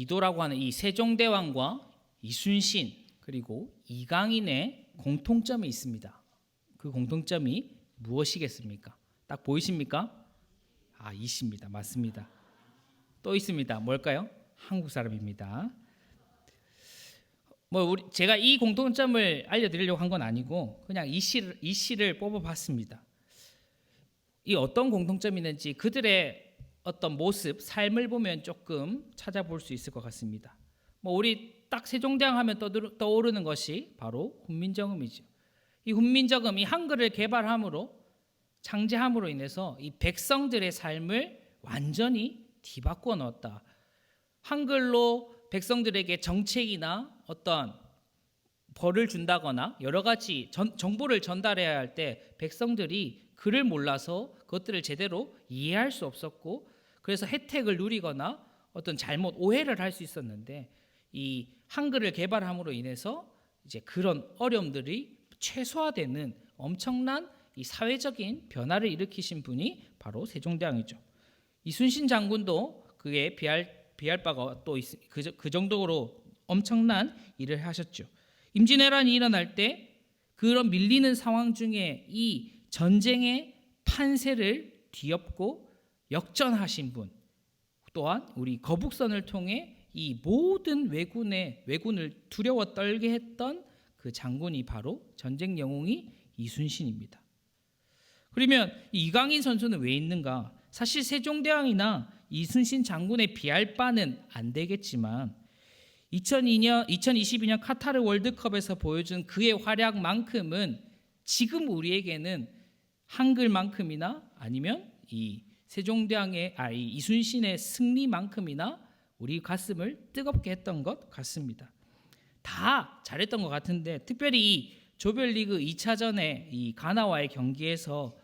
이도라고 하는 이 세종대왕과 이순신 그리고 이강인의 공통점이 있습니다. 그 공통점이 무엇이겠습니까? 딱 보이십니까? 이십니다. 맞습니다. 또 있습니다. 뭘까요? 한국 사람입니다. 제가 이 공통점을 알려드리려고 한 건 아니고 그냥 이 시를 뽑아봤습니다. 이 어떤 공통점이 있는지 그들의 어떤 모습, 삶을 보면 조금 찾아볼 수 있을 것 같습니다. 우리 딱 세종대왕 하면 떠오르는 것이 바로 훈민정음이죠. 이 훈민정음이 한글을 개발함으로 창제함으로 인해서 이 백성들의 삶을 완전히 뒤바꾸어 놓았다. 한글로 백성들에게 정책이나 어떤 벌을 준다거나 여러 가지 정보를 전달해야 할 때 백성들이 글을 몰라서 그것들을 제대로 이해할 수 없었고 그래서 혜택을 누리거나 어떤 잘못 오해를 할 수 있었는데 이 한글을 개발함으로 인해서 이제 그런 어려움들이 최소화되는 엄청난 이 사회적인 변화를 일으키신 분이 바로 세종대왕이죠. 이순신 장군도 그에 비할 바가 또 그 정도로 엄청난 일을 하셨죠. 임진왜란이 일어날 때 그런 밀리는 상황 중에 이 전쟁의 판세를 뒤엎고 역전하신 분, 또한 우리 거북선을 통해 이 모든 왜군을 두려워 떨게 했던 그 장군이 바로 전쟁 영웅이 이순신입니다. 그러면 이강인 선수는 왜 있는가? 사실 세종대왕이나 이순신 장군에 비할 바는 안 되겠지만 2022년 카타르 월드컵에서 보여준 그의 활약만큼은 지금 우리에게는 한글만큼이나 아니면 이 세종대왕의 이 이순신의 승리만큼이나 우리 가슴을 뜨겁게 했던 것 같습니다. 다 잘했던 것 같은데 특별히 이 조별리그 2차전에 이 가나와의 경기에서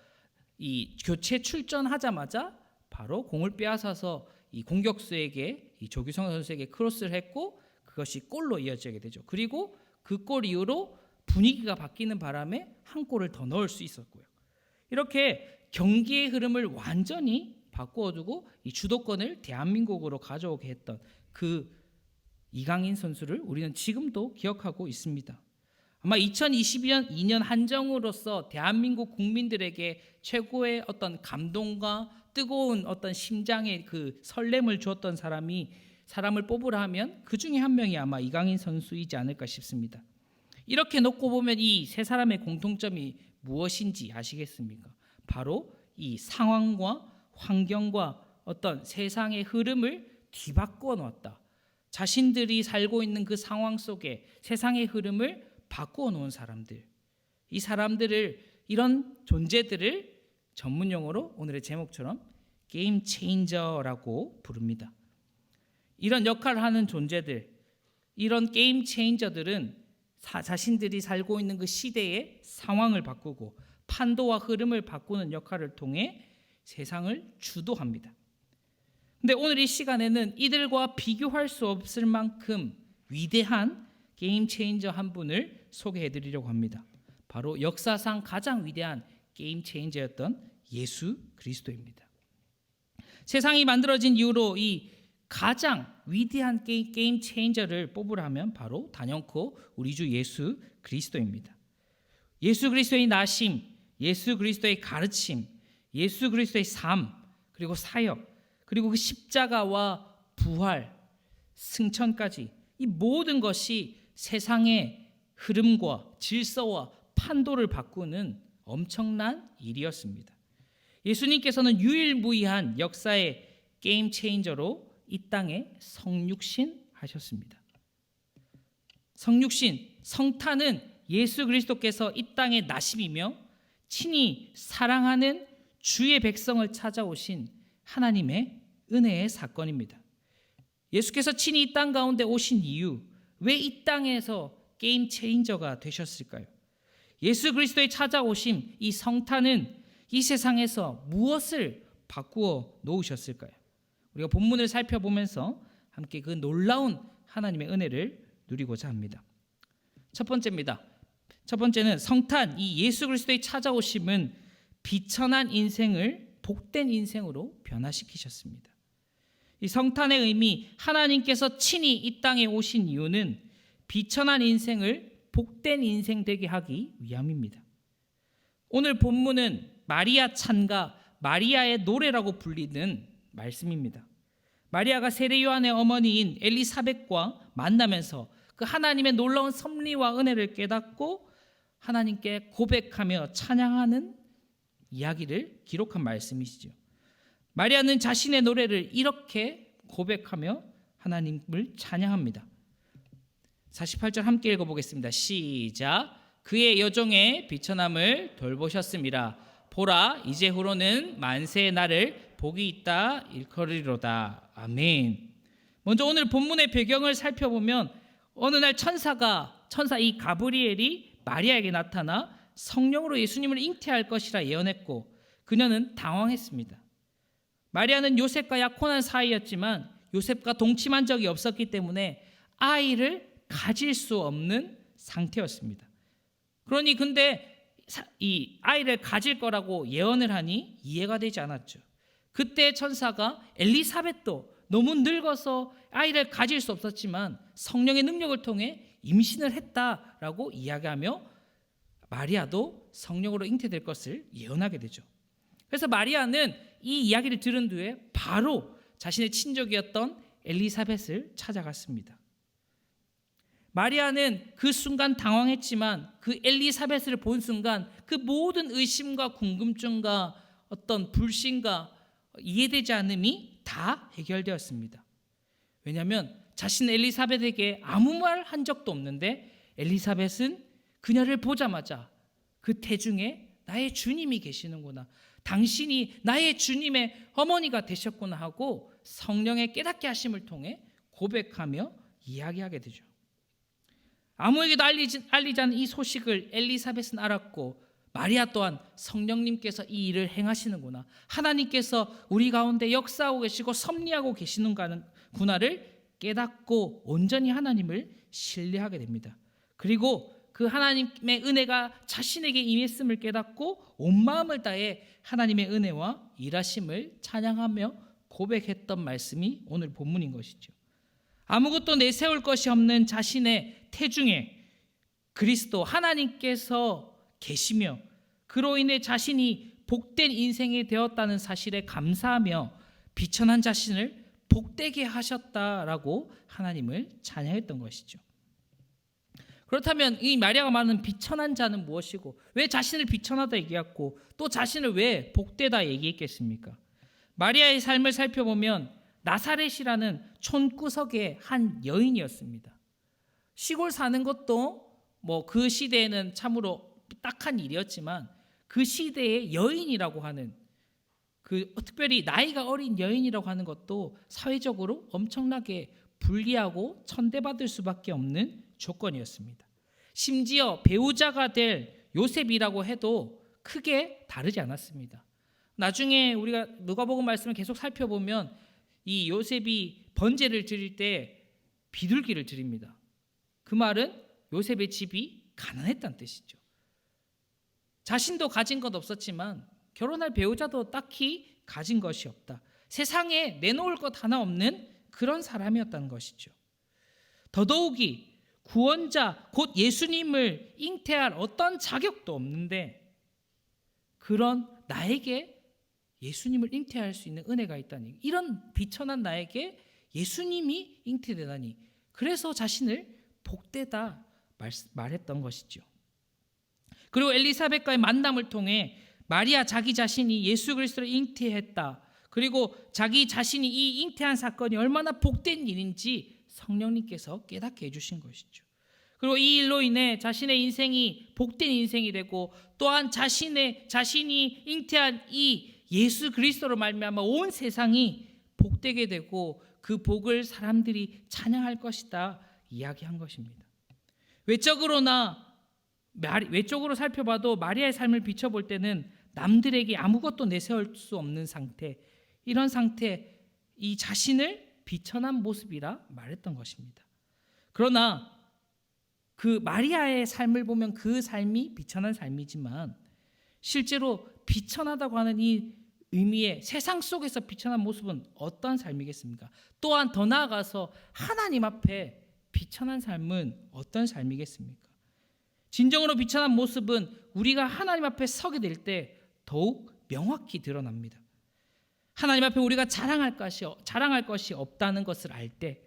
이 교체 출전하자마자 바로 공을 빼앗아서 이 공격수에게 이 조규성 선수에게 크로스를 했고 그것이 골로 이어지게 되죠. 그리고 그 골 이후로 분위기가 바뀌는 바람에 한 골을 더 넣을 수 있었고요. 이렇게 경기의 흐름을 완전히 바꾸어두고 이 주도권을 대한민국으로 가져오게 했던 그 이강인 선수를 우리는 지금도 기억하고 있습니다. 아마 2022년 한정으로서 대한민국 국민들에게 최고의 어떤 감동과 뜨거운 어떤 심장의 그 설렘을 주었던 사람을 뽑으라 하면 그 중에 한 명이 아마 이강인 선수이지 않을까 싶습니다. 이렇게 놓고 보면 이 세 사람의 공통점이 무엇인지 아시겠습니까? 바로 이 상황과 환경과 어떤 세상의 흐름을 뒤바꾸어 놓았다. 자신들이 살고 있는 그 상황 속에 세상의 흐름을 바꾸어 놓은 사람들, 이 사람들을 이런 존재들을 전문 용어로 오늘의 제목처럼 게임 체인저라고 부릅니다. 이런 역할을 하는 존재들, 이런 게임 체인저들은 자신들이 살고 있는 그 시대의 상황을 바꾸고 판도와 흐름을 바꾸는 역할을 통해 세상을 주도합니다. 근데 오늘 이 시간에는 이들과 비교할 수 없을 만큼 위대한 게임 체인저 한 분을 소개해 드리려고 합니다. 바로 역사상 가장 위대한 게임 체인저였던 예수 그리스도입니다. 세상이 만들어진 이후로 이 가장 위대한 게임 체인저를 뽑으라면 바로 단연코 우리 주 예수 그리스도입니다. 예수 그리스도의 나심, 예수 그리스도의 가르침, 예수 그리스도의 삶, 그리고 사역, 그리고 그 십자가와 부활, 승천까지 이 모든 것이 세상의 흐름과 질서와 판도를 바꾸는 엄청난 일이었습니다. 예수님께서는 유일무이한 역사의 게임 체인저로 이 땅에 성육신 하셨습니다. 성육신, 성탄은 예수 그리스도께서 이 땅에 나심이며 친히 사랑하는 주의 백성을 찾아오신 하나님의 은혜의 사건입니다. 예수께서 친히 이 땅 가운데 오신 이유, 왜 이 땅에서 게임 체인저가 되셨을까요? 예수 그리스도의 찾아오심, 이 성탄은 이 세상에서 무엇을 바꾸어 놓으셨을까요? 우리가 본문을 살펴보면서 함께 그 놀라운 하나님의 은혜를 누리고자 합니다. 첫 번째입니다. 첫 번째는 성탄, 이 예수 그리스도의 찾아오심은 비천한 인생을 복된 인생으로 변화시키셨습니다. 이 성탄의 의미, 하나님께서 친히 이 땅에 오신 이유는 비천한 인생을 복된 인생 되게 하기 위함입니다. 오늘 본문은 마리아 찬가, 마리아의 노래라고 불리는 말씀입니다. 마리아가 세례 요한의 어머니인 엘리사벳과 만나면서 그 하나님의 놀라운 섭리와 은혜를 깨닫고 하나님께 고백하며 찬양하는 이야기를 기록한 말씀이시죠. 마리아는 자신의 노래를 이렇게 고백하며 하나님을 찬양합니다. 48절 함께 읽어보겠습니다. 시작. 그의 여종의 비천함을 돌보셨습니다. 보라, 이제후로는 만세의 날을 복이 있다 일컬으리로다. 아멘. 먼저 오늘 본문의 배경을 살펴보면 어느 날 천사 이 가브리엘이 마리아에게 나타나 성령으로 예수님을 잉태할 것이라 예언했고 그녀는 당황했습니다. 마리아는 요셉과 약혼한 사이였지만 요셉과 동침한 적이 없었기 때문에 아이를 가질 수 없는 상태였습니다. 그러니 근데 이 아이를 가질 거라고 예언을 하니 이해가 되지 않았죠. 그때 천사가 엘리사벳도 너무 늙어서 아이를 가질 수 없었지만 성령의 능력을 통해 임신을 했다라고 이야기하며 마리아도 성령으로 잉태될 것을 예언하게 되죠. 그래서 마리아는 이 이야기를 들은 뒤에 바로 자신의 친족이었던 엘리사벳을 찾아갔습니다. 마리아는 그 순간 당황했지만 그 엘리사벳을 본 순간 그 모든 의심과 궁금증과 어떤 불신과 이해되지 않음이 다 해결되었습니다. 왜냐하면 자신 엘리사벳에게 아무 말 한 적도 없는데 엘리사벳은 그녀를 보자마자 그 태중에 나의 주님이 계시는구나, 당신이 나의 주님의 어머니가 되셨구나 하고 성령의 깨닫게 하심을 통해 고백하며 이야기하게 되죠. 아무에게도 알리지 않은 이 소식을 엘리사벳은 알았고 마리아 또한 성령님께서 이 일을 행하시는구나, 하나님께서 우리 가운데 역사하고 계시고 섭리하고 계시는구나를 깨닫고 온전히 하나님을 신뢰하게 됩니다. 그리고 그 하나님의 은혜가 자신에게 임했음을 깨닫고 온 마음을 다해 하나님의 은혜와 일하심을 찬양하며 고백했던 말씀이 오늘 본문인 것이죠. 아무것도 내세울 것이 없는 자신의 태중에 그리스도 하나님께서 계시며 그로 인해 자신이 복된 인생이 되었다는 사실에 감사하며 비천한 자신을 복되게 하셨다라고 하나님을 찬양했던 것이죠. 그렇다면 이 마리아가 말하는 비천한 자는 무엇이고 왜 자신을 비천하다 얘기했고 또 자신을 왜 복되다 얘기했겠습니까? 마리아의 삶을 살펴보면 나사렛이라는 촌구석의 한 여인이었습니다. 시골 사는 것도 뭐 그 시대에는 참으로 딱한 일이었지만 그 시대의 여인이라고 하는 특별히 나이가 어린 여인이라고 하는 것도 사회적으로 엄청나게 불리하고 천대받을 수밖에 없는 조건이었습니다. 심지어 배우자가 될 요셉이라고 해도 크게 다르지 않았습니다. 나중에 우리가 누가복음 말씀을 계속 살펴보면 이 요셉이 번제를 드릴 때 비둘기를 드립니다. 그 말은 요셉의 집이 가난했다는 뜻이죠. 자신도 가진 것 없었지만 결혼할 배우자도 딱히 가진 것이 없다. 세상에 내놓을 것 하나 없는 그런 사람이었다는 것이죠. 더더욱이 구원자 곧 예수님을 잉태할 어떤 자격도 없는데 그런 나에게 예수님을 잉태할 수 있는 은혜가 있다니, 이런 비천한 나에게 예수님이 잉태되다니, 그래서 자신을 복되다 말했던 것이죠. 그리고 엘리사벳과의 만남을 통해 마리아 자기 자신이 예수 그리스도를 잉태했다, 그리고 자기 자신이 이 잉태한 사건이 얼마나 복된 일인지 성령님께서 깨닫게 해주신 것이죠. 그리고 이 일로 인해 자신의 인생이 복된 인생이 되고 또한 자신이 잉태한 이 예수 그리스도로 말미암아 온 세상이 복되게 되고 그 복을 사람들이 찬양할 것이다 이야기한 것입니다. 외적으로 살펴봐도 마리아의 삶을 비춰볼 때는 남들에게 아무것도 내세울 수 없는 상태, 이런 상태, 이 자신을 비천한 모습이라 말했던 것입니다. 그러나 그 마리아의 삶을 보면 그 삶이 비천한 삶이지만 실제로 비천하다고 하는 이 의미의 세상 속에서 비천한 모습은 어떤 삶이겠습니까? 또한 더 나아가서 하나님 앞에 비천한 삶은 어떤 삶이겠습니까? 진정으로 비천한 모습은 우리가 하나님 앞에 서게 될 때 더욱 명확히 드러납니다. 하나님 앞에 우리가 자랑할 것이 없다는 것을 알 때,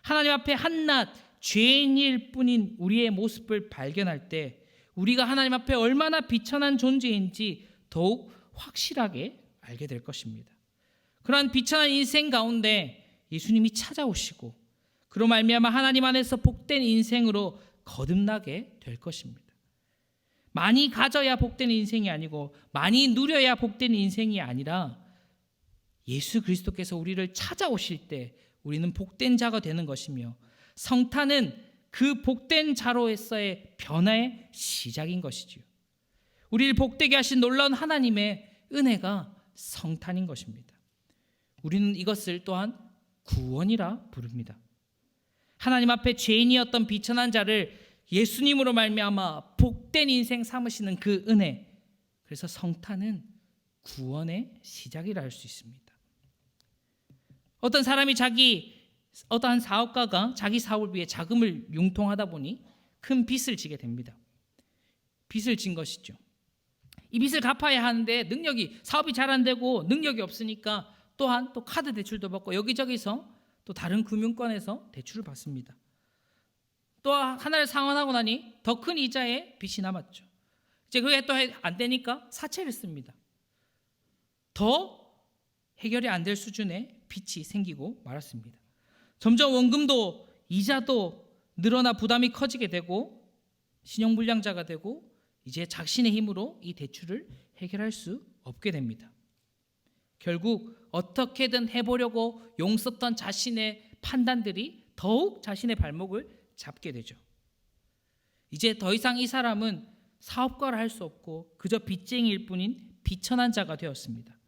하나님 앞에 한낱 죄인일 뿐인 우리의 모습을 발견할 때, 우리가 하나님 앞에 얼마나 비천한 존재인지 더욱 확실하게 알게 될 것입니다. 그러한 비천한 인생 가운데 예수님이 찾아오시고 그로 말미암아 하나님 안에서 복된 인생으로 거듭나게 될 것입니다. 많이 가져야 복된 인생이 아니고 많이 누려야 복된 인생이 아니라 예수 그리스도께서 우리를 찾아오실 때 우리는 복된 자가 되는 것이며, 성탄은 그 복된 자로서의 변화의 시작인 것이지요. 우리를 복되게 하신 놀라운 하나님의 은혜가 성탄인 것입니다. 우리는 이것을 또한 구원이라 부릅니다. 하나님 앞에 죄인이었던 비천한 자를 예수님으로 말미암아 복된 인생 삼으시는 그 은혜, 그래서 성탄은 구원의 시작이라 할 수 있습니다. 어떤 사람이 어떠한 사업가가 자기 사업을 위해 자금을 융통하다 보니 큰 빚을 지게 됩니다. 빚을 진 것이죠. 이 빚을 갚아야 하는데 사업이 잘 안 되고 능력이 없으니까 또한 또 카드 대출도 받고 여기저기서 또 다른 금융권에서 대출을 받습니다. 또 하나를 상환하고 나니 더 큰 이자의 빚이 남았죠. 이제 그게 또 안 되니까 사채를 씁니다. 더 해결이 안 될 수준의 빚이 생기고 말았습니다. 점점 원금도 이자도 늘어나 부담이 커지게 되고 신용불량자가 되고 이제 자신의 힘으로 이 대출을 해결할 수 없게 됩니다. 결국 어떻게든 해보려고 용썼던 자신의 판단들이 더욱 자신의 발목을 잡게 되죠. 이제 더 이상 이 사람은 사업가를 할 수 없고 그저 빚쟁이일 뿐인 비천한 자가 되었습니다.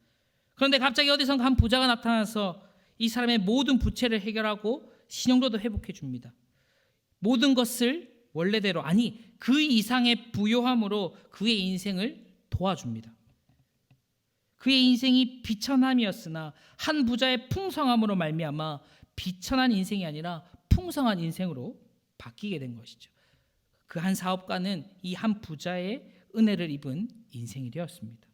그런데 갑자기 어디선가 한 부자가 나타나서 이 사람의 모든 부채를 해결하고 신용도도 회복해 줍니다. 모든 것을 원래대로, 아니 그 이상의 부요함으로 그의 인생을 도와줍니다. 그의 인생이 비천함이었으나 한 부자의 풍성함으로 말미암아 비천한 인생이 아니라 풍성한 인생으로 바뀌게 된 것이죠. 그 한 사업가는 이 한 부자의 은혜를 입은 인생이 되었습니다.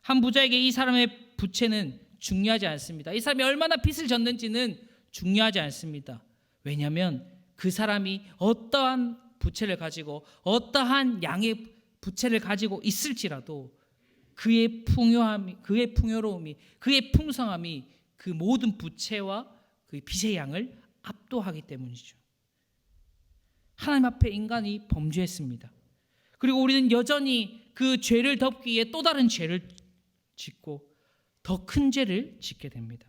한 부자에게 이 사람의 부채는 중요하지 않습니다. 이 사람이 얼마나 빚을 졌는지는 중요하지 않습니다. 왜냐하면 그 사람이 어떠한 부채를 가지고 어떠한 양의 부채를 가지고 있을지라도 그의 풍요로움이, 그의 풍성함이 그 모든 부채와 그 빚의 양을 압도하기 때문이죠. 하나님 앞에 인간이 범죄했습니다. 그리고 우리는 여전히 그 죄를 덮기 위해 또 다른 죄를 짓고 더 큰 죄를 짓게 됩니다.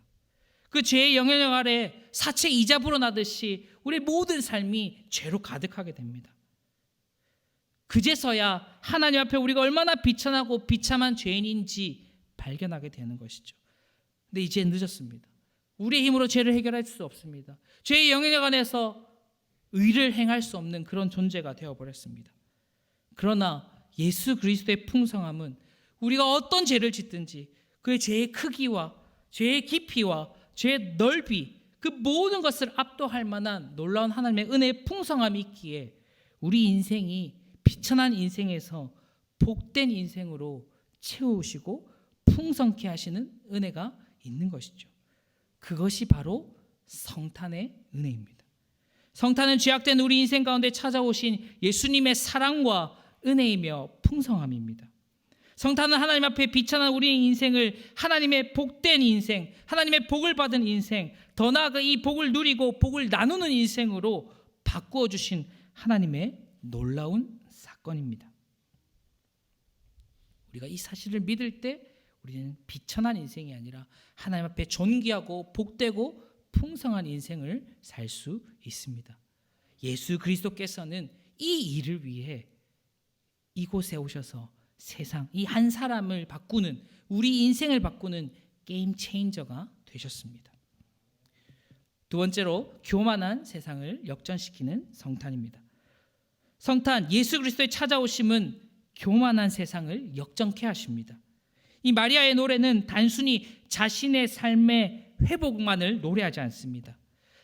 그 죄의 영향력 아래 사채 이자 불어나듯이 우리의 모든 삶이 죄로 가득하게 됩니다. 그제서야 하나님 앞에 우리가 얼마나 비천하고 비참한 죄인인지 발견하게 되는 것이죠. 근데 이제 늦었습니다. 우리의 힘으로 죄를 해결할 수 없습니다. 죄의 영향력 안에서 의를 행할 수 없는 그런 존재가 되어버렸습니다. 그러나 예수 그리스도의 풍성함은 우리가 어떤 죄를 짓든지 그 죄의 크기와 죄의 깊이와 죄의 넓이, 그 모든 것을 압도할 만한 놀라운 하나님의 은혜의 풍성함이 있기에 우리 인생이 비천한 인생에서 복된 인생으로 채우시고 풍성케 하시는 은혜가 있는 것이죠. 그것이 바로 성탄의 은혜입니다. 성탄은 죄악된 우리 인생 가운데 찾아오신 예수님의 사랑과 은혜이며 풍성함입니다. 성탄은 하나님 앞에 비천한 우리의 인생을 하나님의 복된 인생, 하나님의 복을 받은 인생, 더 나아가 이 복을 누리고 복을 나누는 인생으로 바꾸어 주신 하나님의 놀라운 사건입니다. 우리가 이 사실을 믿을 때 우리는 비천한 인생이 아니라 하나님 앞에 존귀하고 복되고 풍성한 인생을 살 수 있습니다. 예수 그리스도께서는 이 일을 위해 이곳에 오셔서 세상, 이 한 사람을 바꾸는, 우리 인생을 바꾸는 게임 체인저가 되셨습니다. 두 번째로 교만한 세상을 역전시키는 성탄입니다. 성탄, 예수 그리스도의 찾아오심은 교만한 세상을 역전케 하십니다. 이 마리아의 노래는 단순히 자신의 삶의 회복만을 노래하지 않습니다.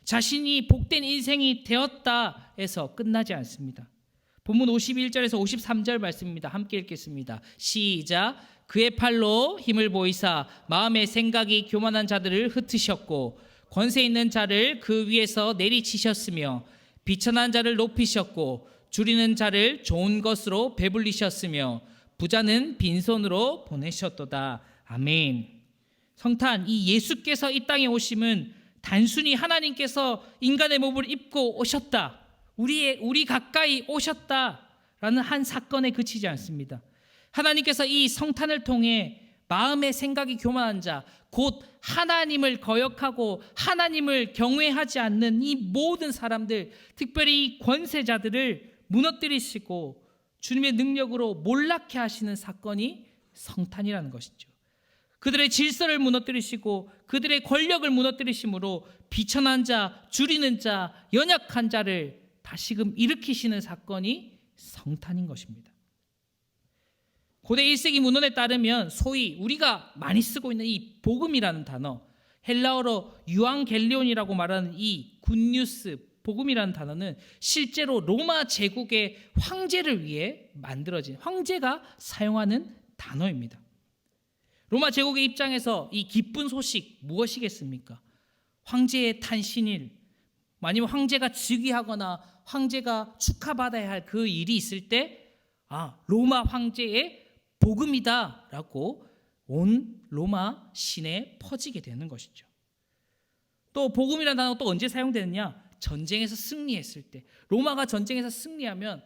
자신이 복된 인생이 되었다 해서 끝나지 않습니다. 본문 51절에서 53절 말씀입니다. 함께 읽겠습니다. 시작. 그의 팔로 힘을 보이사 마음의 생각이 교만한 자들을 흩으셨고 권세 있는 자를 그 위에서 내리치셨으며 비천한 자를 높이셨고 줄이는 자를 좋은 것으로 배불리셨으며 부자는 빈손으로 보내셨도다. 아멘. 성탄, 이 예수께서 이 땅에 오심은 단순히 하나님께서 인간의 몸을 입고 오셨다, 우리 가까이 오셨다라는 한 사건에 그치지 않습니다. 하나님께서 이 성탄을 통해 마음의 생각이 교만한 자, 곧 하나님을 거역하고 하나님을 경외하지 않는 이 모든 사람들, 특별히 권세자들을 무너뜨리시고 주님의 능력으로 몰락케 하시는 사건이 성탄이라는 것이죠. 그들의 질서를 무너뜨리시고 그들의 권력을 무너뜨리심으로 비천한 자, 줄이는 자, 연약한 자를 다시금 일으키시는 사건이 성탄인 것입니다. 고대 1세기 문헌에 따르면 소위 우리가 많이 쓰고 있는 이 복음이라는 단어, 헬라어로 유앙겔리온이라고 말하는 이 굿뉴스, 복음이라는 단어는 실제로 로마 제국의 황제를 위해 만들어진, 황제가 사용하는 단어입니다. 로마 제국의 입장에서 이 기쁜 소식 무엇이겠습니까? 황제의 탄신일, 아니면 황제가 즉위하거나 황제가 축하받아야 할 그 일이 있을 때 로마 황제의 복음이다라고 온 로마 시내에 퍼지게 되는 것이죠. 또 복음이라는 단어가 또 언제 사용되느냐? 전쟁에서 승리했을 때, 로마가 전쟁에서 승리하면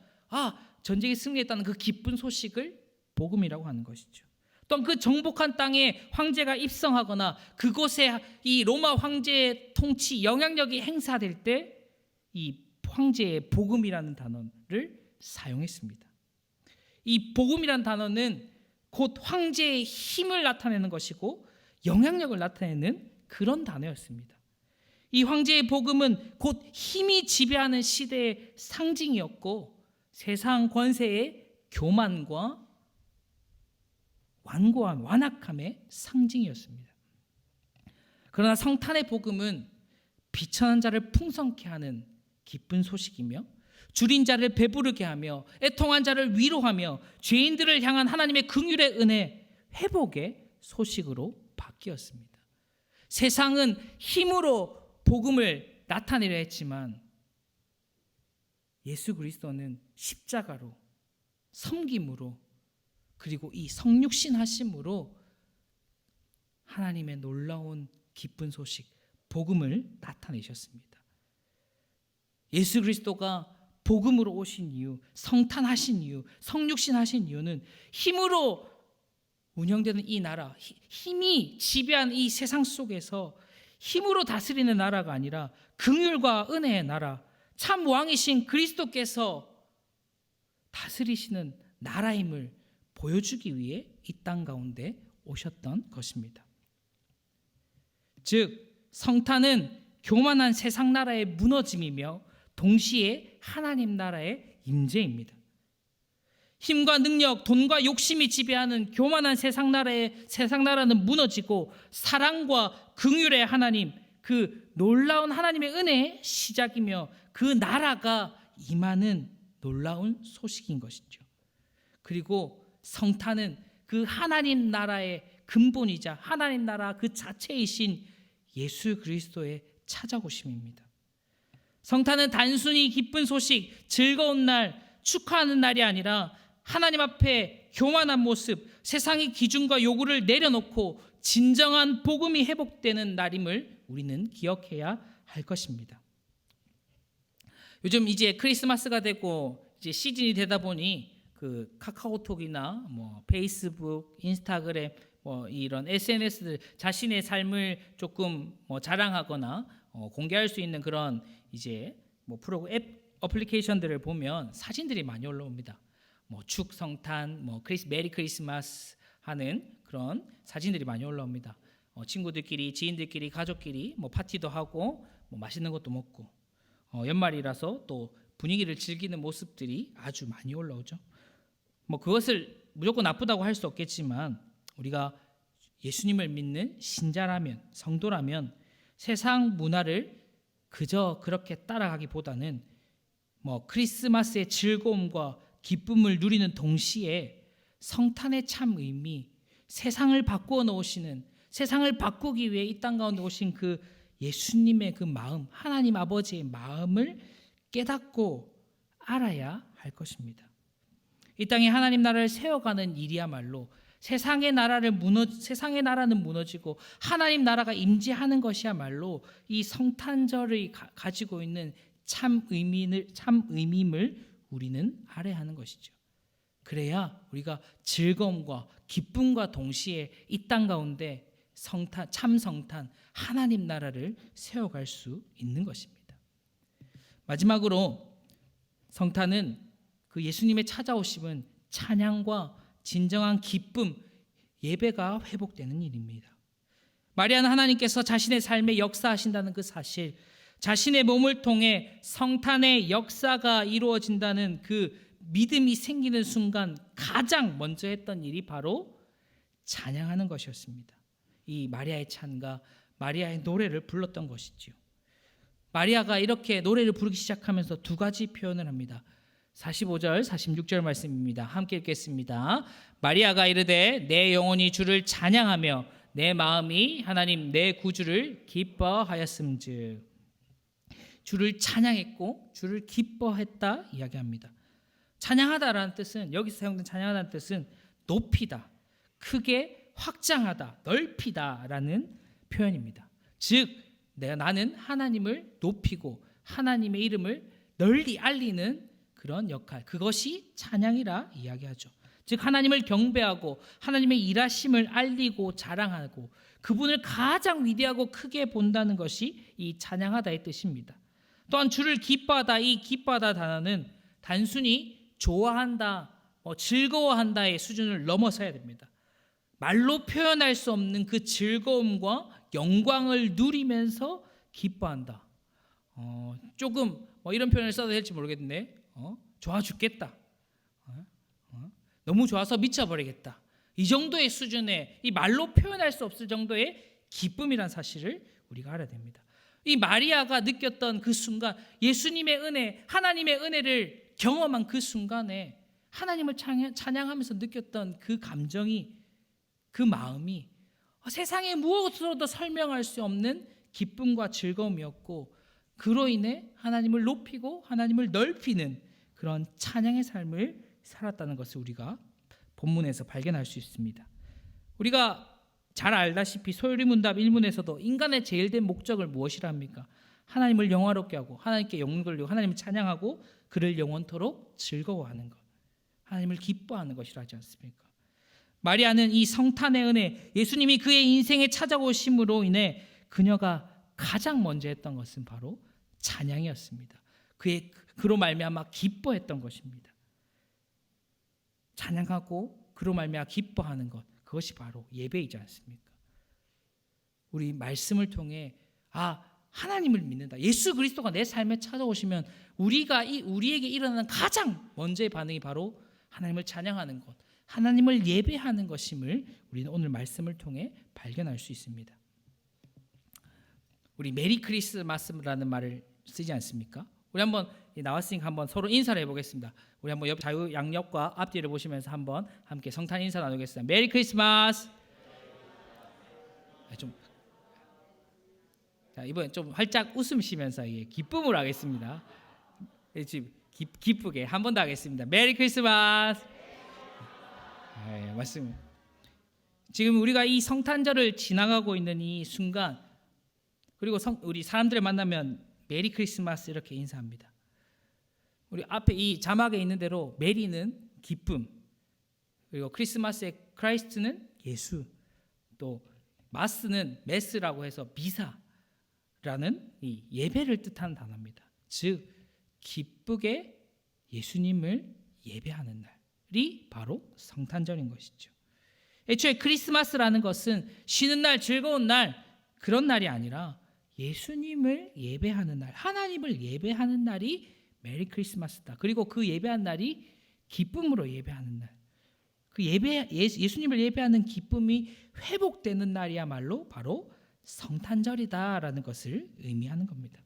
전쟁에 승리했다는 그 기쁜 소식을 복음이라고 하는 것이죠. 또한 그 정복한 땅에 황제가 입성하거나 그곳에 이 로마 황제의 통치 영향력이 행사될 때 이 황제의 복음이라는 단어를 사용했습니다. 이 복음이라는 단어는 곧 황제의 힘을 나타내는 것이고 영향력을 나타내는 그런 단어였습니다. 이 황제의 복음은 곧 힘이 지배하는 시대의 상징이었고 세상 권세의 교만과 완고함, 완악함의 상징이었습니다. 그러나 성탄의 복음은 비천한 자를 풍성케 하는 기쁜 소식이며 줄인 자를 배부르게 하며 애통한 자를 위로하며 죄인들을 향한 하나님의 긍휼의 은혜, 회복의 소식으로 바뀌었습니다. 세상은 힘으로 복음을 나타내려 했지만 예수 그리스도는 십자가로, 섬김으로, 그리고 이 성육신 하심으로 하나님의 놀라운 기쁜 소식, 복음을 나타내셨습니다. 예수 그리스도가 복음으로 오신 이유, 성탄하신 이유, 성육신 하신 이유는 힘으로 운영되는 이 나라, 힘이 지배한 이 세상 속에서 힘으로 다스리는 나라가 아니라 긍휼과 은혜의 나라, 참 왕이신 그리스도께서 다스리시는 나라임을 보여주기 위해 이 땅 가운데 오셨던 것입니다. 즉 성탄은 교만한 세상 나라의 무너짐이며 동시에 하나님 나라의 임재입니다. 힘과 능력, 돈과 욕심이 지배하는 교만한 세상 나라는 무너지고 사랑과 긍휼의 하나님, 그 놀라운 하나님의 은혜의 시작이며 그 나라가 임하는 놀라운 소식인 것이죠. 그리고 성탄은 그 하나님 나라의 근본이자 하나님 나라 그 자체이신 예수 그리스도의 찾아오심입니다. 성탄은 단순히 기쁜 소식, 즐거운 날, 축하하는 날이 아니라 하나님 앞에 교만한 모습, 세상의 기준과 요구를 내려놓고 진정한 복음이 회복되는 날임을 우리는 기억해야 할 것입니다. 요즘 이제 크리스마스가 되고 이제 시즌이 되다 보니 그 카카오톡이나 페이스북, 인스타그램 이런 SNS들 자신의 삶을 조금 자랑하거나 공개할 수 있는 그런 이제 어플리케이션들을 보면 사진들이 많이 올라옵니다. 축성탄, 메리 크리스마스 하는 그런 사진들이 많이 올라옵니다. 친구들끼리, 지인들끼리, 가족끼리 파티도 하고 맛있는 것도 먹고 연말이라서 또 분위기를 즐기는 모습들이 아주 많이 올라오죠. 그것을 무조건 나쁘다고 할 수 없겠지만 우리가 예수님을 믿는 신자라면, 성도라면 세상 문화를 그저 그렇게 따라가기보다는 크리스마스의 즐거움과 기쁨을 누리는 동시에 성탄의 참 의미, 세상을 바꾸어 놓으시는, 세상을 바꾸기 위해 이 땅 가운데 오신 그 예수님의 그 마음, 하나님 아버지의 마음을 깨닫고 알아야 할 것입니다. 이 땅에 하나님 나라를 세워가는 일이야말로 세상의 나라는 무너지고 하나님 나라가 임재하는 것이야말로 이 성탄절이 가지고 있는 참 의미임을 우리는 알아야 하는 것이죠. 그래야 우리가 즐거움과 기쁨과 동시에 이 땅 가운데 참 성탄, 하나님 나라를 세워갈 수 있는 것입니다. 마지막으로 성탄은 그 예수님의 찾아오심은 찬양과 진정한 기쁨, 예배가 회복되는 일입니다. 마리아는 하나님께서 자신의 삶에 역사하신다는 그 사실, 자신의 몸을 통해 성탄의 역사가 이루어진다는 그 믿음이 생기는 순간 가장 먼저 했던 일이 바로 찬양하는 것이었습니다. 이 마리아의 찬가, 마리아의 노래를 불렀던 것이지요. 마리아가 이렇게 노래를 부르기 시작하면서 두 가지 표현을 합니다. 45절, 46절 말씀입니다. 함께 읽겠습니다. 마리아가 이르되 내 영혼이 주를 찬양하며 내 마음이 하나님 내 구주를 기뻐하였음즉. 주를 찬양했고 주를 기뻐했다 이야기합니다. 찬양하다라는 뜻은, 여기서 사용된 찬양하다는 뜻은 높이다, 크게 확장하다, 넓히다라는 표현입니다. 즉 나는 하나님을 높이고 하나님의 이름을 널리 알리는 그런 역할, 그것이 찬양이라 이야기하죠. 즉 하나님을 경배하고 하나님의 일하심을 알리고 자랑하고 그분을 가장 위대하고 크게 본다는 것이 이 찬양하다의 뜻입니다. 또한 주를 기뻐하다, 이 기뻐하다 단어는 단순히 좋아한다, 즐거워한다의 수준을 넘어서야 됩니다. 말로 표현할 수 없는 그 즐거움과 영광을 누리면서 기뻐한다. 조금 이런 표현을 써도 될지 모르겠는데 좋아 죽겠다. 너무 좋아서 미쳐버리겠다. 이 정도의 수준의, 이 말로 표현할 수 없을 정도의 기쁨이란 사실을 우리가 알아야 됩니다. 이 마리아가 느꼈던 그 순간, 예수님의 은혜, 하나님의 은혜를 경험한 그 순간에 하나님을 찬양하면서 느꼈던 그 감정이, 그 마음이 세상에 무엇으로도 설명할 수 없는 기쁨과 즐거움이었고, 그로 인해 하나님을 높이고 하나님을 넓히는 그런 찬양의 삶을 살았다는 것을 우리가 본문에서 발견할 수 있습니다. 우리가 잘 알다시피 소요리문답 1문에서도 인간의 제일 된 목적을 무엇이라 합니까? 하나님을 영화롭게 하고 하나님께 영광 돌리고 하나님을 찬양하고 그를 영원토록 즐거워하는 것, 하나님을 기뻐하는 것이라 하지 않습니까? 마리아는 이 성탄의 은혜, 예수님이 그의 인생에 찾아오심으로 인해 그녀가 가장 먼저 했던 것은 바로 찬양이었습니다. 그로 말미암아 기뻐했던 것입니다. 찬양하고 그로 말미암아 기뻐하는 것, 그것이 바로 예배이지 않습니까? 우리 말씀을 통해 하나님을 믿는다, 예수 그리스도가 내 삶에 찾아오시면 우리에게 일어나는 가장 먼저의 반응이 바로 하나님을 찬양하는 것, 하나님을 예배하는 것임을 우리는 오늘 말씀을 통해 발견할 수 있습니다. 우리 메리 크리스마스라는 말을 쓰지 않습니까? 우리 한번 나왔으니까 한번 서로 인사를 해보겠습니다. 우리 한번 옆 좌우 양옆과 앞뒤를 보시면서 한번 함께 성탄 인사 나누겠습니다. 메리 크리스마스. 이번엔 좀 활짝 웃음 쉬면서 기쁨으로 하겠습니다. 기쁘게 한 번 더 하겠습니다. 메리 크리스마스. 맞습니다. 지금 우리가 이 성탄절을 지나가고 있는 이 순간, 그리고 우리 사람들을 만나면 메리 크리스마스 이렇게 인사합니다. 우리 앞에 이 자막에 있는 대로 메리는 기쁨, 그리고 크리스마스의 크라이스트는 예수, 또 마스는 메스라고 해서 미사라는 이 예배를 뜻하는 단어입니다. 즉 기쁘게 예수님을 예배하는 날이 바로 성탄절인 것이죠. 애초에 크리스마스라는 것은 쉬는 날, 즐거운 날, 그런 날이 아니라 예수님을 예배하는 날, 하나님을 예배하는 날이 메리 크리스마스다. 그리고 그 예배한 날이 기쁨으로 예배하는 날, 그 예수님을 예배하는 기쁨이 회복되는 날이야말로 바로 성탄절이다라는 것을 의미하는 겁니다.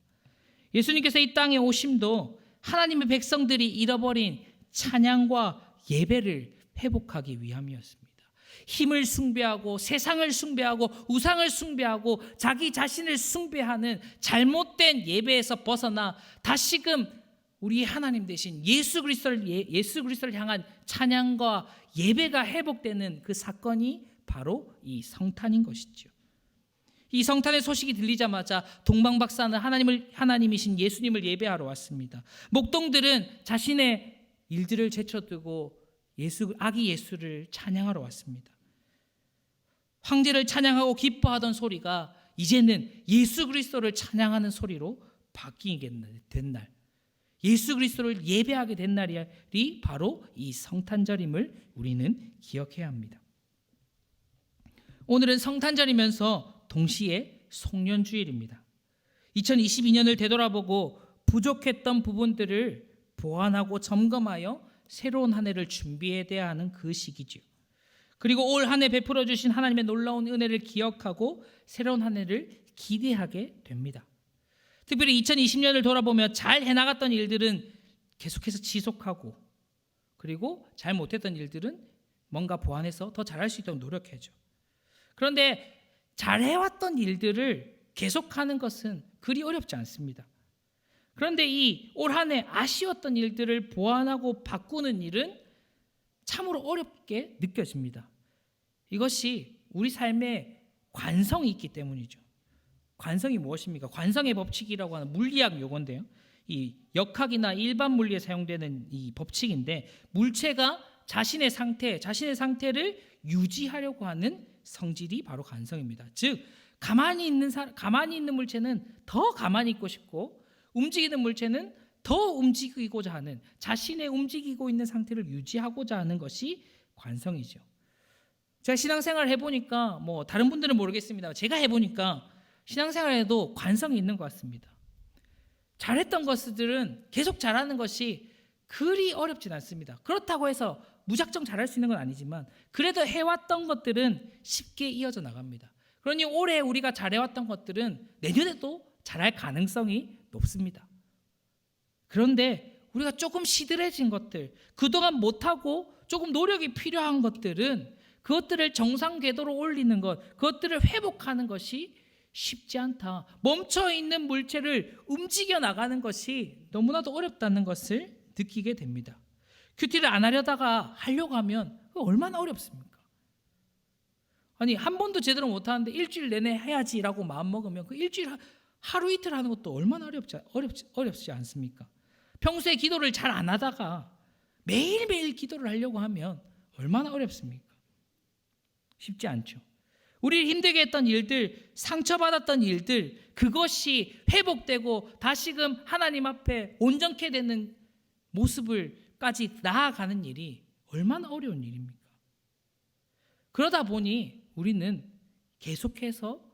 예수님께서 이 땅에 오심도 하나님의 백성들이 잃어버린 찬양과 예배를 회복하기 위함이었습니다. 힘을 숭배하고 세상을 숭배하고 우상을 숭배하고 자기 자신을 숭배하는 잘못된 예배에서 벗어나 다시금 우리 하나님 대신 예수 그리스도를 향한 찬양과 예배가 회복되는 그 사건이 바로 이 성탄인 것이죠. 이 성탄의 소식이 들리자마자 동방박사는 하나님이신 예수님을 예배하러 왔습니다. 목동들은 자신의 일들을 제쳐두고 아기 예수를 찬양하러 왔습니다. 황제를 찬양하고 기뻐하던 소리가 이제는 예수 그리스도를 찬양하는 소리로 바뀌게 된 날, 예수 그리스도를 예배하게 된 날이 바로 이 성탄절임을 우리는 기억해야 합니다. 오늘은 성탄절이면서 동시에 송년주일입니다. 2022년을 되돌아보고 부족했던 부분들을 보완하고 점검하여 새로운 한 해를 준비해야 하는 그 시기죠. 그리고 올 한 해 베풀어 주신 하나님의 놀라운 은혜를 기억하고 새로운 한 해를 기대하게 됩니다. 특별히 2020년을 돌아보며 잘 해나갔던 일들은 계속해서 지속하고, 그리고 잘 못했던 일들은 뭔가 보완해서 더 잘할 수 있도록 노력해줘. 그런데 잘해왔던 일들을 계속하는 것은 그리 어렵지 않습니다. 그런데 이 올 한 해 아쉬웠던 일들을 보완하고 바꾸는 일은 참으로 어렵게 느껴집니다. 이것이 우리 삶에 관성이 있기 때문이죠. 관성이 무엇입니까? 관성의 법칙이라고 하는 물리학 용어인데요. 이 역학이나 일반 물리에 사용되는 이 법칙인데, 물체가 자신의 상태를 유지하려고 하는 성질이 바로 관성입니다. 즉 가만히 있는 물체는 더 가만히 있고 싶고, 움직이는 물체는 더 움직이고자 하는, 자신의 움직이고 있는 상태를 유지하고자 하는 것이 관성이죠. 제가 신앙생활을 해보니까, 다른 분들은 모르겠습니다. 제가 해보니까 신앙생활에도 관성이 있는 것 같습니다. 잘했던 것들은 계속 잘하는 것이 그리 어렵진 않습니다. 그렇다고 해서 무작정 잘할 수 있는 건 아니지만, 그래도 해왔던 것들은 쉽게 이어져 나갑니다. 그러니 올해 우리가 잘해왔던 것들은 내년에도 잘할 가능성이 높습니다. 그런데 우리가 조금 시들해진 것들, 그동안 못하고 조금 노력이 필요한 것들은 그것들을 정상 궤도로 올리는 것, 그것들을 회복하는 것이 쉽지 않다. 멈춰있는 물체를 움직여 나가는 것이 너무나도 어렵다는 것을 느끼게 됩니다. 큐티를 안 하려다가 하려고 하면 얼마나 어렵습니까? 아니, 한 번도 제대로 못하는데 일주일 내내 해야지라고 마음먹으면 그 일주일 하루 이틀 하는 것도 얼마나 어렵지 않습니까? 평소에 기도를 잘 안 하다가 매일매일 기도를 하려고 하면 얼마나 어렵습니까? 쉽지 않죠. 우리를 힘들게 했던 일들, 상처받았던 일들, 그것이 회복되고 다시금 하나님 앞에 온전케 되는 모습을까지 나아가는 일이 얼마나 어려운 일입니까? 그러다 보니 우리는 계속해서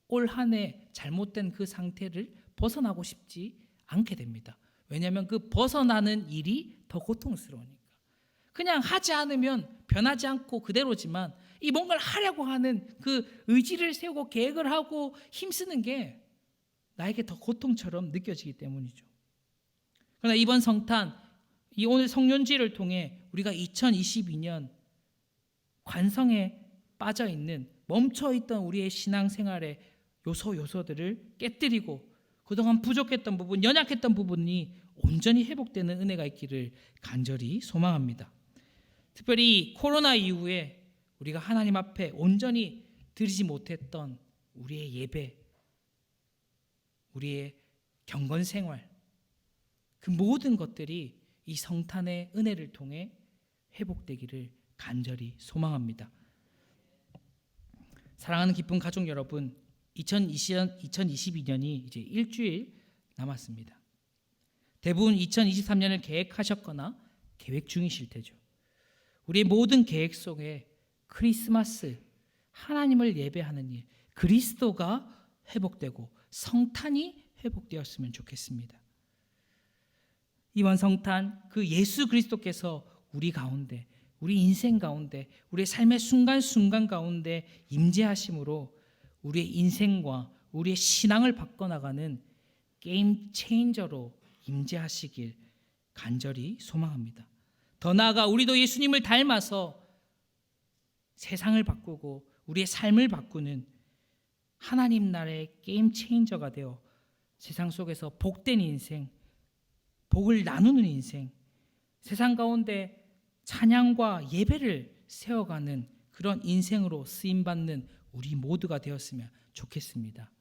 올 한 해 잘못된 그 상태를 벗어나고 싶지 않게 됩니다. 왜냐하면 그 벗어나는 일이 더 고통스러우니까. 그냥 하지 않으면 변하지 않고 그대로지만, 이 뭔가를 하려고 하는 그 의지를 세우고 계획을 하고 힘쓰는 게 나에게 더 고통처럼 느껴지기 때문이죠. 그러나 이번 성탄, 이 오늘 성년주일을 통해 우리가 2022년 관성에 빠져있는, 멈춰있던 우리의 신앙생활의 요소들을 깨뜨리고 그동안 부족했던 부분, 연약했던 부분이 온전히 회복되는 은혜가 있기를 간절히 소망합니다. 특별히 코로나 이후에 우리가 하나님 앞에 온전히 드리지 못했던 우리의 예배, 우리의 경건 생활, 그 모든 것들이 이 성탄의 은혜를 통해 회복되기를 간절히 소망합니다. 사랑하는 기쁜 가족 여러분, 2022년이 이제 일주일 남았습니다. 대부분 2023년을 계획하셨거나 계획 중이실 테죠. 우리의 모든 계획 속에 크리스마스, 하나님을 예배하는 일, 그리스도가 회복되고 성탄이 회복되었으면 좋겠습니다. 이번 성탄, 그 예수 그리스도께서 우리 가운데, 우리 인생 가운데, 우리의 삶의 순간순간 가운데 임재하심으로 우리의 인생과 우리의 신앙을 바꿔나가는 게임 체인저로 임재하시길 간절히 소망합니다. 더 나아가 우리도 예수님을 닮아서 세상을 바꾸고 우리의 삶을 바꾸는 하나님 나라의 게임 체인저가 되어 세상 속에서 복된 인생, 복을 나누는 인생, 세상 가운데 찬양과 예배를 세워가는 그런 인생으로 쓰임받는 우리 모두가 되었으면 좋겠습니다.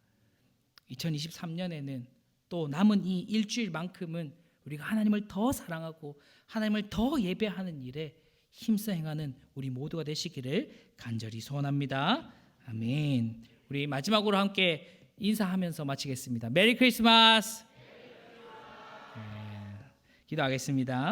2023년에는 또 남은 이 일주일만큼은 우리가 하나님을 더 사랑하고 하나님을 더 예배하는 일에 힘써 행하는 우리 모두가 되시기를 간절히 소원합니다. 아멘. 우리 마지막으로 함께 인사하면서 마치겠습니다. 메리 크리스마스. 기도하겠습니다.